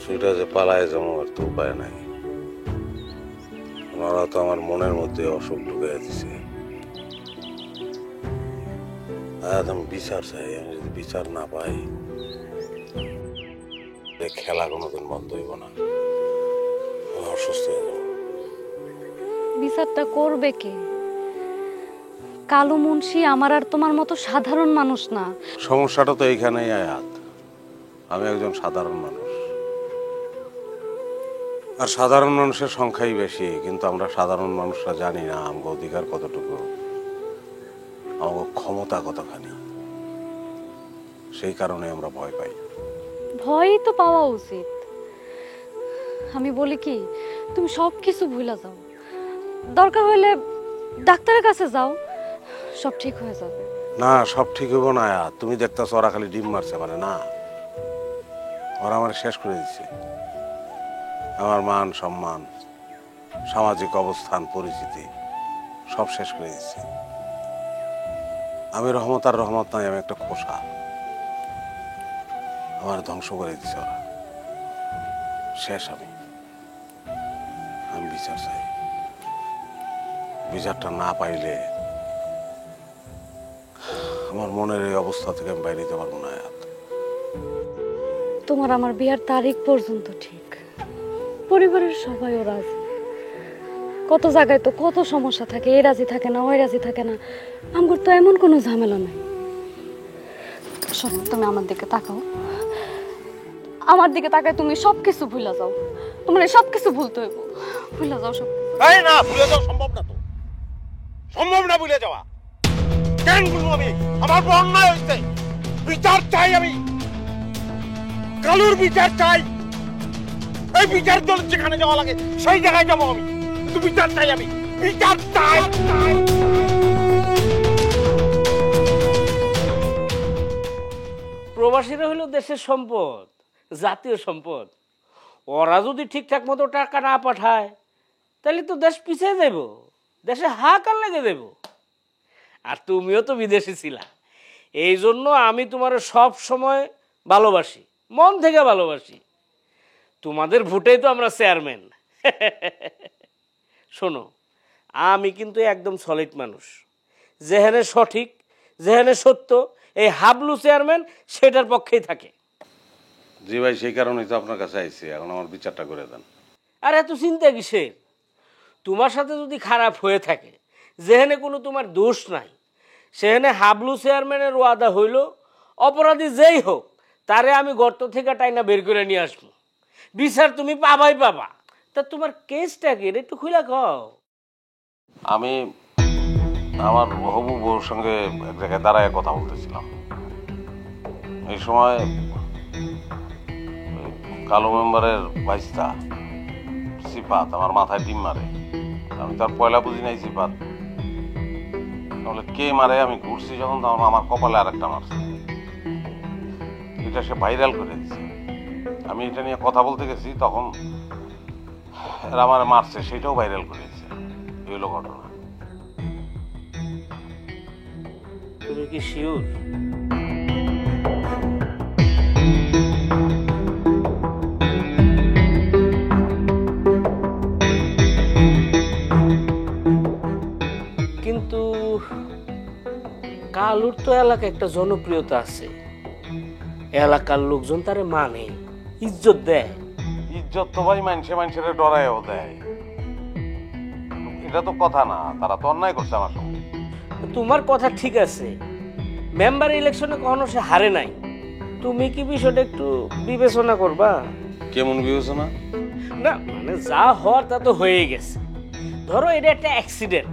সেটা যে পালায় যেমন আর তো উপায় নাই। ওনারা তো আমার মনের মধ্যে অসুখ ঢুকে দিছে। আমি বিচার চাই, আমি যদি বিচার না পাই, খেলা কোনোদিন বন্ধ হইব না, আমি অসুস্থ হয়ে যাব। বিচারটা করবে কে? কালু মুন্সি আমার আর তোমার মতো সাধারণ মানুষ না। সমস্যাটা তো এইখানেই আয়াত, আমি একজন সাধারণ মানুষ, আর সাধারণ মানুষের সংখ্যাই বেশি, কিন্তু আমরা সাধারণ মানুষরা জানি না আমাকে অধিকার কতটুকু, আমাকে ক্ষমতা কতখানি। সেই কারণে আমরা ভয় পাই। ভয়ই তো পাওয়া উচিত। আমি বলি কি, তুমি সব কিছু ভুলে যাও, দরকার হলে ডাক্তারের কাছে যাও, সব ঠিক হয়ে যাবে। না, সব ঠিক হইব না। তুমি দেখতেছ ওরা খালি ডিম মারছে, মানে না, ওরা আমার শেষ করে দিচ্ছে। আমার মান সম্মান, সামাজিক অবস্থান, পরিচিতি সব শেষ করে দিচ্ছে। আমি রহমত আর রহমত নাই, আমি একটা খোসা, আমার ধ্বংস করে দিচ্ছে ওরা, শেষ। আমি বিচার চাই, বিচারটা না পাইলে আমার মনের এই অবস্থা থেকে আমি বাইরে যেতে পারবো না। তোমার আমার বিয়ার তারিখ পর্যন্ত ঠিক, পরিবারের সবাইও রাজি। কত জায়গায় তো কত সমস্যা থাকে, এ রাজি থাকে না, ওই রাজি থাকে না, আমার তো এমন কোনো ঝামেলা নাই। শোনো, তুমি আমার দিকে তাকাও, আমার দিকে তাকায় তুমি সবকিছু ভুলে যাও, তোমার সবকিছু ভুলতে হইব, ভুলে যাও সব। না, ভুলে যাওয়া সম্ভব না, তো সম্ভব না ভুলে যাওয়া। কেন বলবো আমি? আমার অন্যায় হয়েছে, বিচার চাই আমি, কালুর বিচার চাই। এই বিচার জন্য যেখানে যাওয়া লাগে সেই জায়গায় যাবো আমি, কিন্তু বিচার চাই আমি, বিচার চাই। প্রবাসীরা হলো দেশের সম্পদ, জাতীয় সম্পদ। ওরা যদি ঠিকঠাক মতো টাকা না পাঠায় তাহলে তো দেশ পিছিয়ে যাব, দেশে হাহাকার লেগে দেব। আর তুমিও তো বিদেশে ছিলা, এই জন্য আমি তোমার সব সময় ভালোবাসি, মন থেকে ভালোবাসি। তোমাদের ভোটেই তো আমরা চেয়ারম্যান। শোনো, আমি কিন্তু একদম সলিড মানুষ, যেখানে সঠিক, যেখানে সত্য, এই হাবলু চেয়ারম্যান সেটার পক্ষেই থাকে। জি ভাই, সেই কারণেই তো আপনার কাছে আইছি, এখন আমার বিচারটা করে দেন। আর এত চিন্তা কিসের? তোমার সাথে যদি খারাপ হয়ে থাকে, যেখানে কোনো তোমার দোষ নাই, সেখানে হাবলু চেয়ারম্যানের ওয়াদা হইল অপরাধী যেই হোক তারে আমি গর্ত থেকে টাইনা বের করে নিয়ে আসবো। বিচার তুমি পাবাই পাবা। তা তোমার কেসটা কি একটু খুলে কও। আমি আমার হবু বউর সঙ্গে এক জায়গায় দাঁড়ায় কথা বলতেছিলাম। এই সময় কালো মেম্বারের বাইস্তা সিফাত আমার মাথায় ডিম মারে। আমি তার পয়লা বুঝি নাই সিফাত, তাহলে কে মারে আমি ঘুরছি যখন, তখন আমার কপালে আর একটা মারছে। এটা সে ভাইরাল করে দিচ্ছে। আমি এটা নিয়ে কথা বলতে গেছি, তখন এরা আমার মারছে, সেটাও ভাইরাল করে দিচ্ছে। এই হলো ঘটনা। তুমি কি শিওর? কিন্তু কালুর তো এলাকায় একটা জনপ্রিয়তা আছে, এলাকার লোকজন তারে মানে, ইজ্জত দেয়। ইজ্জত তো ভাই মানুষের ডরায়ও দেয়, এটা তো কথা না। তারা তো অন্যায় করছে আমার সঙ্গে। তোমার কথা ঠিক আছে, মেম্বার ইলেকশনে কখনো সে হারে নাই। তুমি কি বিষয়টা একটু বিবেচনা করবা? কেমন বিবেচনা? না মানে যা হওয়ার তা তো হয়ে গেছে। ধরো এটা একটা অ্যাক্সিডেন্ট,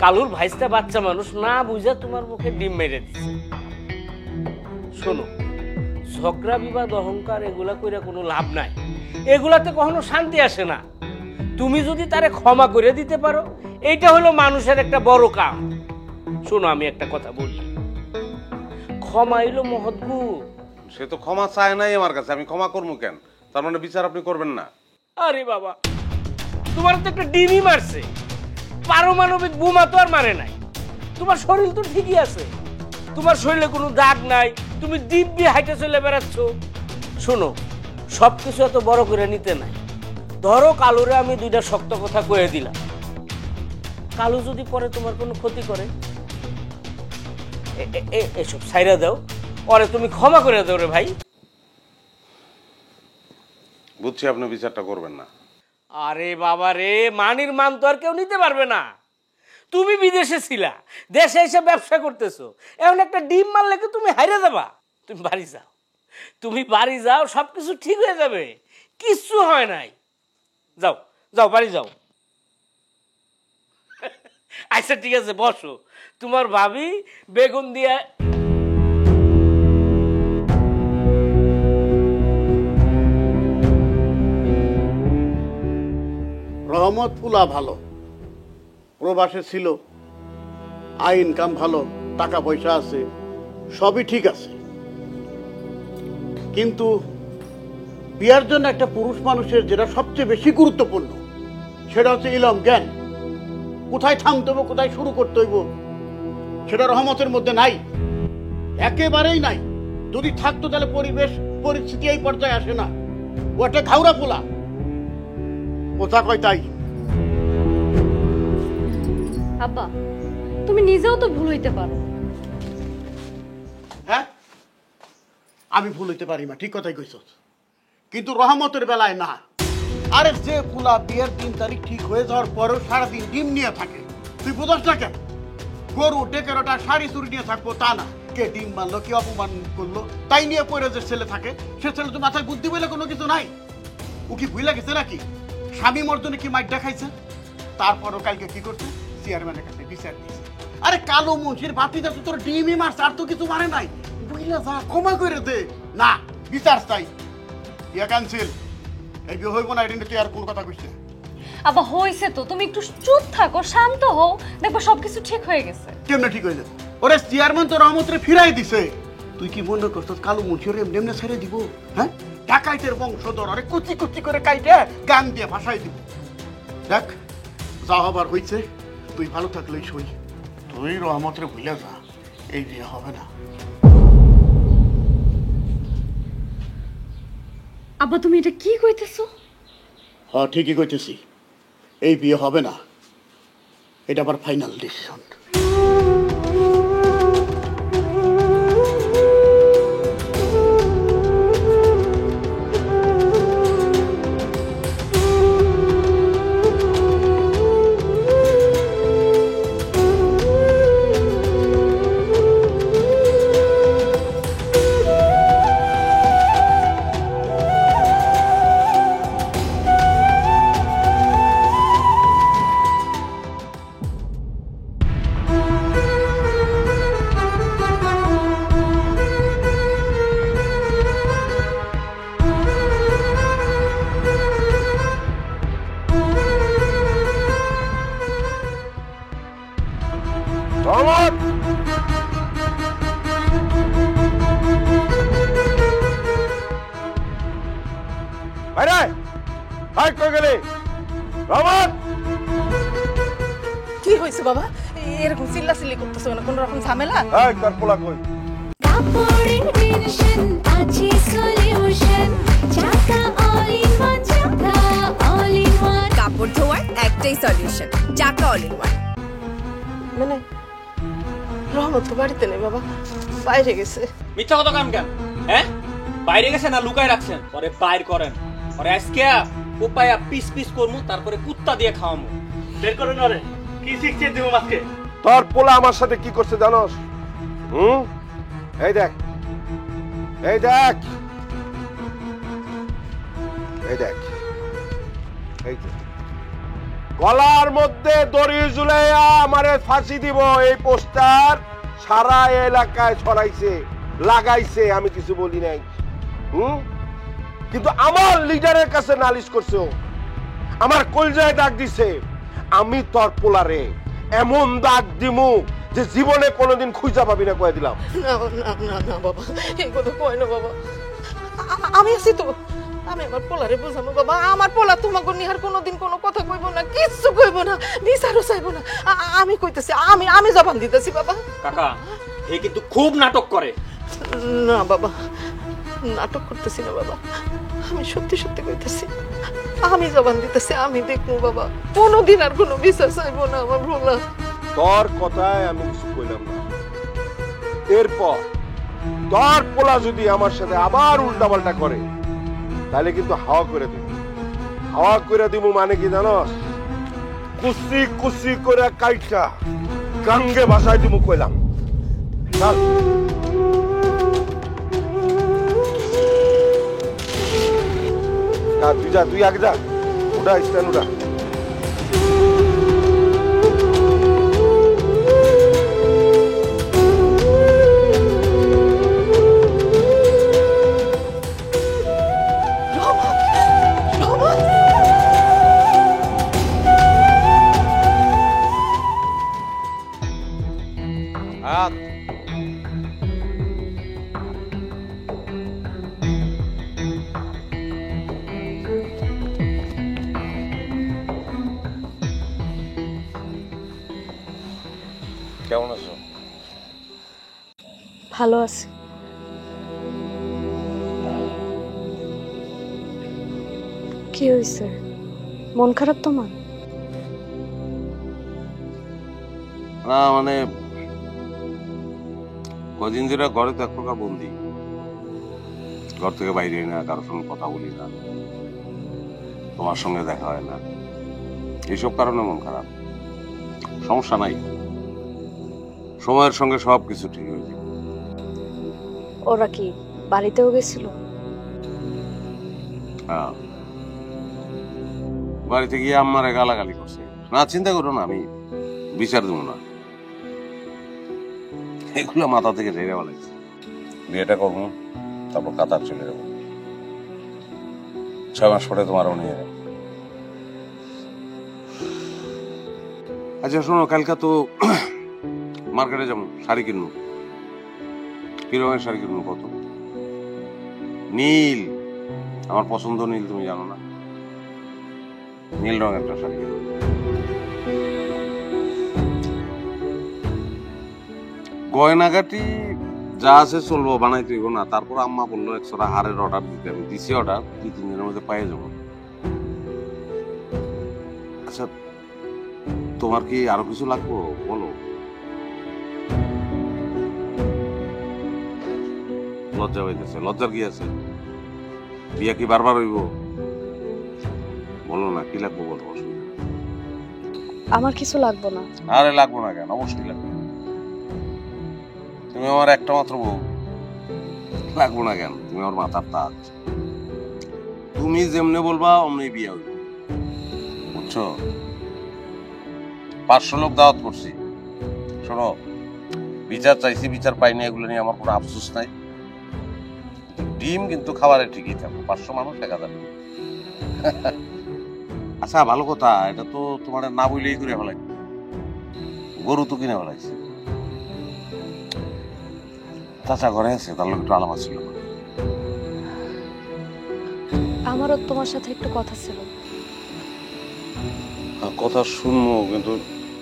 কালুর ভাইস্তা বাচ্চা মানুষ না বুঝা তোমার মুখে ডিম মেরে দিচ্ছে। শোনো, ঝগড়া বিবাদ অহংকার এগুলা কইরা কোনো লাভ নাই, এগুলাতে কখনো শান্তি আসে না। তুমি যদি তারে ক্ষমা করে দিতে পারো, এইটা হলো মানুষের একটা বড় কাম। শোনো, আমি একটা কথা বলি, ক্ষমা হইল মহৎ গুণ। সে তো ক্ষমা চায় নাই আমার কাছে, আমি ক্ষমা করবো কেন? তার মানে বিচার আপনি করবেন না? আরে বাবা, তোমার তো একটা ডিমই মারছে, পারমাণবিক বোমা তো আর মারে নাই। তোমার শরীর তো ঠিকই আছে, তোমার শরীরে কোনো দাগ নাই, তুমি দিব্যি হাইটে চলে বেড়াচ্ছ। শোনো, সবকিছু এত বড় করে নিতে নাই। ধরো কালুরে আমি দুইটা শক্ত কথা কয়ে দিলাম, কালু যদি পরে তোমার কোনো ক্ষতি করে, এসব ছাইরা দাও, পরে তুমি ক্ষমা করে দাও রে ভাই। বুঝছি আপনি বিচারটা করবেন না। আরে বাবা রে, মানির মান তো আর কেউ নিতে পারবে না। তুমি বিদেশে ছিলা, দেশে এসে ব্যবসা করতেছো, এখন একটা ডিম মারলে কি তুমি হারিয়ে যাবা? তুমি বাড়ি যাও, তুমি বাড়ি যাও, সবকিছু ঠিক হয়ে যাবে, কিচ্ছু হয় নাই। যাও যাও, বাড়ি যাও। আচ্ছা ঠিক আছে, বসো। তোমার ভাবি বেগুন দিয়া রহমত পুলা ভালো, প্রবাসে ছিল, আয় ইনকাম ভালো, টাকা পয়সা আছে, সবই ঠিক আছে। কিন্তু বিয়ার জন্য একটা পুরুষ মানুষের যেটা সবচেয়ে বেশি গুরুত্বপূর্ণ, সেটা হচ্ছে ইলম, জ্ঞান। কোথায় থামতে হইব, কোথায় শুরু করতে হইব, সেটা রহমতের মধ্যে নাই, একেবারেই নাই। যদি থাকতো তাহলে পরিবেশ পরিস্থিতি এই পর্যায়ে আসে না। ও একটা ঘাউরা পোলা, কথা কয় তাই। আব্বা, তুমি নিজেও তো ভুল হইতে পারো। হ্যাঁ, আমি ভুল হইতে পারি, মা ঠিক কথাই কইছ, কিন্তু রহমতের বেলায় না। আরে যে পোলা বিয়ের 3 তারিখ ঠিক হয়ে যাওয়ার পরেও সারাদিন ডিম নিয়ে থাকে, তুই বুঝস না কেন? গরু ডেকেরোটা শাড়ি চুরি নিয়ে থাকবো তা না, কে ডিম মারলো, কে অপমান করলো, তাই নিয়ে পড়ে যে ছেলে থাকে, সে ছেলে তো মাথায় বুদ্ধি বলে কোনো কিছু নাই। ও কি ভুলে গেছে নাকি স্বামী মর্দনে কি মাইট দেখাইছে? তারপরও কালকে কি করছে, চেয়ারম্যানের কাছে বিচার দিয়েছে। আরে কালো মুন্সির ভাতিজা তো তোর ডিমই মারছে, আর তো কিছু মানে নাই। বুঝলা যা ক্ষমা করে দে না বিচার চাই ইয়া ক্যান্সেল এই বিয়ে হইব না এটা তুই আর কোন কথা কইছিস আব্বা হইছে তো, তুমি একটু চুপ থাকো, শান্ত হও, দেখো সবকিছু ঠিক হয়ে গেছে। কেমনে ঠিক হয়ে যাবে? ওরে চেয়ারম্যান তো রহমতরে ফিরাই দিছে। তুই কি মনে করছিস কালো মুন্সিরে এমনি এমনি ছেড়ে দিব? হ্যাঁ, ডাকাইতের বংশধর, আরে কুচি কুচি করে কাইটে গান দিয়ে ভাসাই দিব। দেখ যা হবার হইছে, তুই ভালো থাকলেই সই। তুই রহমতরে ভুলে যা, এই বিয়ে হবে না। আব্বা তুমি এটা কি কইতেছো? হ্যাঁ ঠিকই কইতেছি, এই বিয়ে হবে না, এটা আবার ফাইনাল ডিসিশন। রহমত বাইরে হাই কই গেলি? রহমত কি হয়েছে বাবা? এরকম চিল্লাচিল্লি করতেছো না, কোন রকম ঝামেলা? এই তোর পোলা কই? কাপড়ের টেনশন আছে সলিউশন, চাকা অল ইন ওয়ান, চাকা অল ইন ওয়ান। কাপড় ধোয়ার একটাই সলিউশন, চাকা অল ইন ওয়ান। মানে রহমত তো বাড়িতে নেই বাবা, বাইরে গেছে। মিথ্যা কথা কান কেন? হ্যাঁ, বাইরে গেছে না লুকায় রাখছেন? পরে বাইর করেন, পরে আজকে উপায়া পিস পিস করমু, তারপরে কুত্তা দিয়ে খাওয়ামু। বের করে না রে, কি শিখছে দেবো আজকে? তোর পোলা আমার সাথে কি করছে জানোস? এই দেখ, এই দেখ, এই দেখ, এই দেখ, গলার মধ্যে দড়ি ঝুলাইয়া আমারে ফাঁসি দিব এই পোস্টার সারা এলাকায় ছড়াইছে, লাগাইছে, আমি কিছু বলি নাই। কিন্তু আমার লিডারের কাছে নালিশ করছে, আমার কলজায় দাগ দিছে। আমি তোর পোলারে এমন দাগ দিমু যে জীবনে কোনোদিন খুঁজা পাবি না, কয়ে দিলাম। না না না না বাবা, এই কথা কয় না বাবা। আমি আছি তো, আমি আমার পোলারে বুঝাবো বাবা। আমার পোলা তোমাকে নিয়ে আর কোনোদিন কোনো কথা কইব না, কিচ্ছু কইব না, বিচারও চাইব না। আমি কইতেছি, আমি জবান দিতেছি বাবা। কাকা এ কিন্তু খুব নাটক করে। না বাবা, নাটক করতেছি না বাবা, আমি সত্যি সত্যি কইতেছি। আমি জবান দিতেছি, আমি দেখবো বাবা, কোনোদিন আর কোনো বিচার চাইবো না আমার পোলা। তোর কথায় আমি কিছু কইলাম না। এরপর তোর পোলা যদি আমার সাথে আবার উল্টাপাল্টা করে, তাহলে কিন্তু হাওয়া করে দিব। হাওয়া করে দিব মানে কি জানোস? কুচি কুচি করে কাইটা গাঙ্গে ভাসায় দিব কইলাম। চল তুই যা, তুই আগে যা, উঠা স্ট্যান্ড উঠা। কেমন আছো? ভালো আছি। কি হয়েছে, মন খারাপ তোমার? না মানে কদিন ধরে ঘরে তো এক প্রকার বন্দি, ঘর থেকে বাইরে না, কারোর সঙ্গে কথা বলি না, তোমার সঙ্গে দেখা হয় না, এইসব কারণে মন খারাপ। সমস্যা নাই, সময়ের সঙ্গে সবকিছু ঠিক হয়ে যাবে। ওরা কি বাড়িতেও গেছিল? হ্যাঁ, বাড়িতে গিয়ে আমারে গালাগালি করছে। না চিন্তা করো না, আমি বিচার দেবো না, এগুলো মাথা থেকে ঝেড়ে ফেলাইছি। বিয়েটা করবো, তারপর কাতার চলে যাবো। 6 মাস পরে তোমারও নিয়ে যাবো। আচ্ছা শোনো, কালকে তো মার্কেটে যাবো, শাড়ি কিনবো। কি রঙের শাড়ি কিনবো? কত? নীল, আমার পছন্দ নীল, তুমি জানো না? নীল রঙের একটা শাড়ি কিনবো। গয়নাগাটি যা আছে চলবো, বানাইতে হইব না। তারপর আম্মা বললো 100 হারের অর্ডার দিতে, আমি দিছি অর্ডার, 2-3 দিনের মধ্যে পেয়ে যাবো। আচ্ছা তোমার কি আরো কিছু লাগবো বলো? লজ্জা হইতেছে? লজ্জার কি আছে? বিয়া কি বারবার হইব? বলো না কি লাগবো, বলো। আমার কিছু লাগবে না। আরে লাগবো না কেন? অবশ্যই লাগবে। তুমি আমার একটা মাত্র বউ, লাগবো না কেন? তুমি আমার মাথার তাজ। তুমি যেমনে বলবা অমনি বিয়া হইব, বুঝছো? 500 লোক দাওয়াত করছি। শোনো, বিচার চাইছি, বিচার পাইনি, এগুলো নিয়ে আমার কোনো আফসোস নাই। ডিম কিন্তু খাবারে ঠিকই থাকবো। 500 মানুষ 1000। আচ্ছা ভালো কথা, এটা তো তোমার না বইলেই করে ফেলাই। গরু তো কিনে ফেলাইছে। চাচা ঘরে আছে, তার লোক একটু আলামা ছিল। আমারও তোমার সাথে একটু কথা ছিল। কথা শুনবো কিন্তু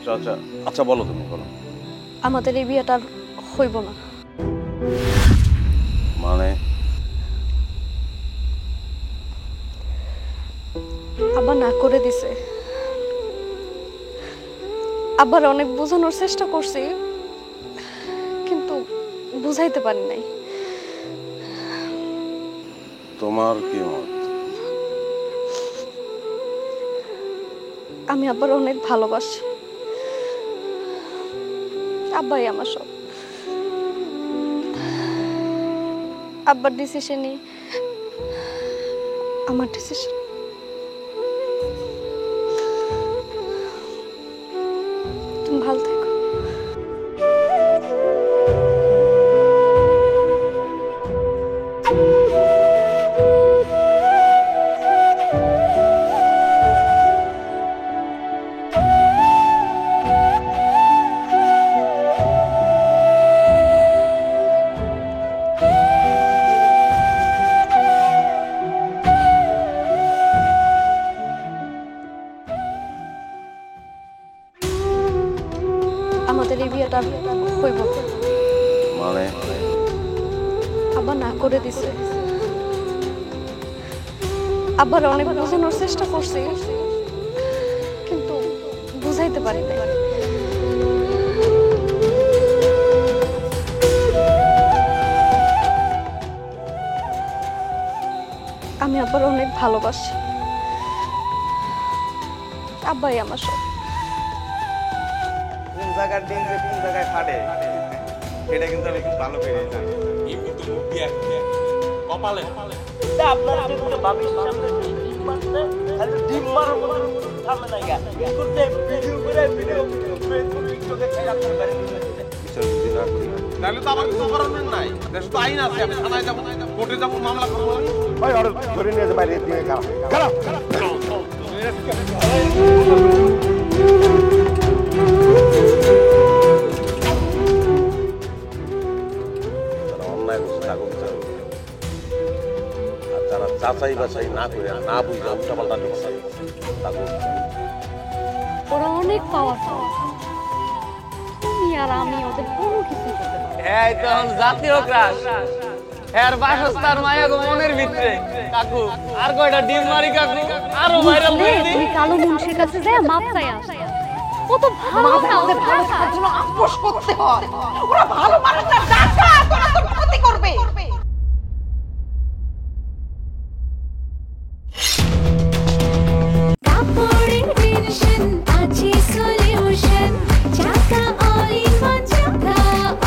চাচা। আচ্ছা বলো, তুমি বলো। আমাদের এই বিয়েটা আর হইব না। মানে? আব্বা না করে দিছে। আব্বার অনেক বোঝানোর চেষ্টা করছি, কিন্তু বুঝাইতে পারি নাই। তোমার কি মত? আমি আব্বার অনেক ভালোবাসি। আব্বাই আমার সব। আব্বার ডিসিশনই আমার ডিসিশন। তুমি ভালো থেকো। আমাদের এই বিয়েটা হইব না। মানে? আব্বা না করে দিছে। আব্বার অনেক বোঝানোর চেষ্টা করছি, কিন্তু বুঝাইতে পারি নাই। আমি আব্বার অনেক ভালোবাসি। আব্বাই আমার সব। কোন জায়গার ডিম যে কোন জায়গায় ফাটে এটা কিন্তু আমি খুব ভালো করে জানি। ডিম কিন্তু মুখ দিয়ে কপালে। আপনারা যেগুলো ভাবিস সামনে ডিম মারছে, খালি ডিম মারার মতো থামে না গা। করতে ভিডিও করে ফেসবুক টিকটকে ছেড়ে আপনার বাড়ি নিয়ে যাচ্ছে। বিচার যদি না করি তাহলে তো আমার কিছু করার নাই। দেশে তো আইন আছে, আমি থানায় যাবো, কোর্টে যাবো, মামলা করবো। ভাই আর ধরে নিয়ে যে বাইরে দিয়ে খারাপ অন্যায় করছে তাকে বিচার করতে হবে। আর যারা যাচাই বাছাই না করে না বুঝে উল্টাপাল্টা ঢুকছে তাকে ওরা অনেক পাওয়ারফুল। তুমি আর আমি ওদের কোনো কিছু করতে পারবো না। এই তখন জাতীয় ক্রাশ। এর বাসস্থান মায়া গো মনের ভিতরে। কাকু আর কয়টা ডিম মারি কাকু, আরো ভাইরাল করে দিই। তুমি কালো মুন্সির কাছে যায় মাপ চাই আস। ও তো ভালো না, ওদের ভালো থাকার জন্য আপোষ করতে হয়। ওরা ভালো মানুষটা ডাকা, তোরা তোর ক্ষতি করবে। কাপড়ের টেনশন আছে সলিউশন, চাকা অল ইন ওয়ান, চাকা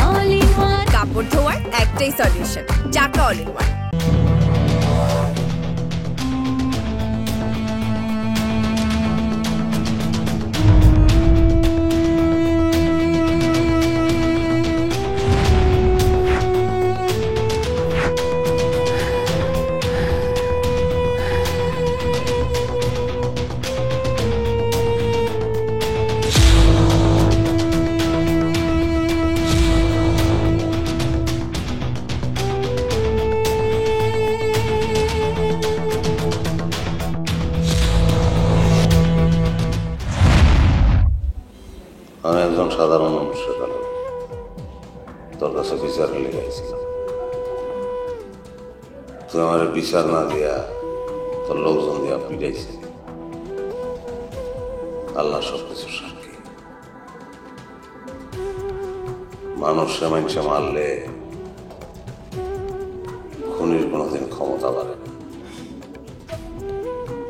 অল ইন ওয়ান। কাপড় ধোয়ার একটাই সলিউশন, চাকা অল ইন ওয়ান। চাইছিলাম, তুই আমার বিচার না দিয়া তোর লোকজন দিয়া পিটাইছে। আল্লাহ সবকিছু সাক্ষী। মানুষে মানুষে মারলে খুনির কোনোদিন ক্ষমতা বাড়ে না,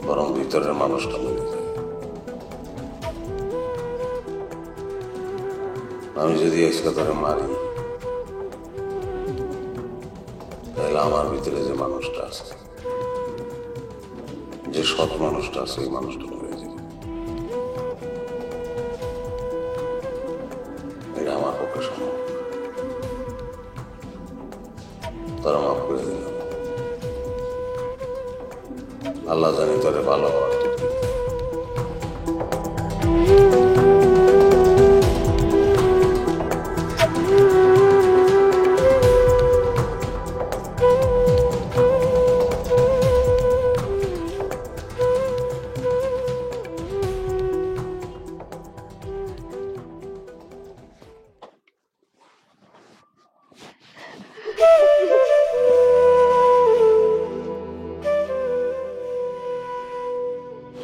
বরং ভিতরের মানুষটা মরে যায়। আমি যদি আজকে তোরে মারি, তাহলে আমার ভিতরে যে মানুষটা আছে, যে সৎ মানুষটা আছে, এই মানুষটা মরে যাবে। এটা আমার পক্ষে সম্ভব। তোরা মাফ করে দিলাম। আল্লাহ জানি তোরে ভালো হওয়ার ঠিক।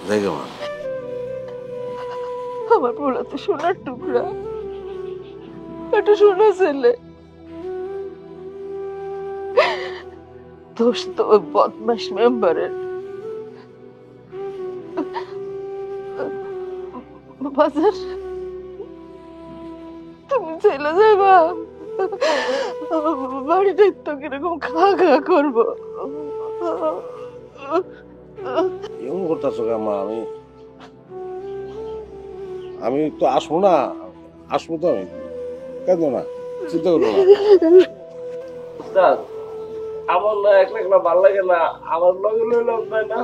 দেখো মা, আমার পোলা তো সোনার টুকরা, একটা সোনা ছেলে। দোষ তো ওই বদমাস মেম্বারের। বাজার তুমি চলে যাবা, বাড়িটা তো কিরকম খা খা করবো। এমন করতেছো মা? আমি তো আসবো না, আসবো তো আমি, কেন না, চিন্তা করবো না। আমার না একলা একলা ভাল লাগে না, আমার লগে লইলাম তাই না?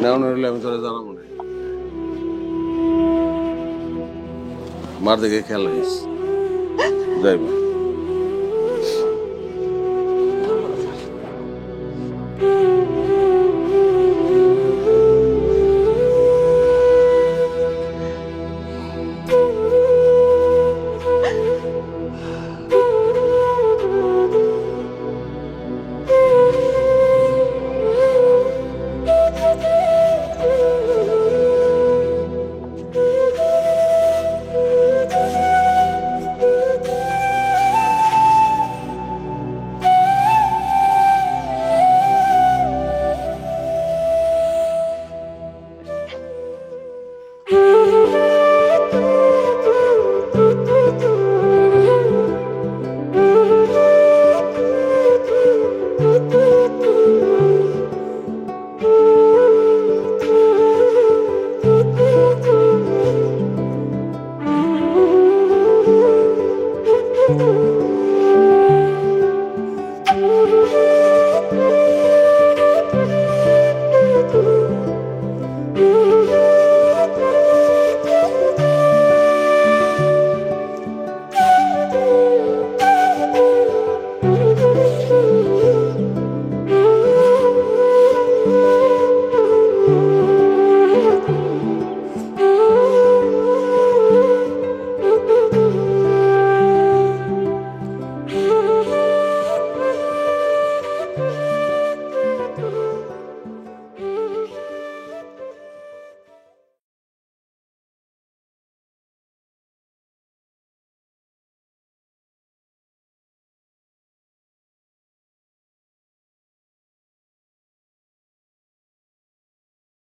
নেওয়া হইলে আমি তোরে জানাবো না। মার দিকে খেয়াল রাখিস, যাইবা।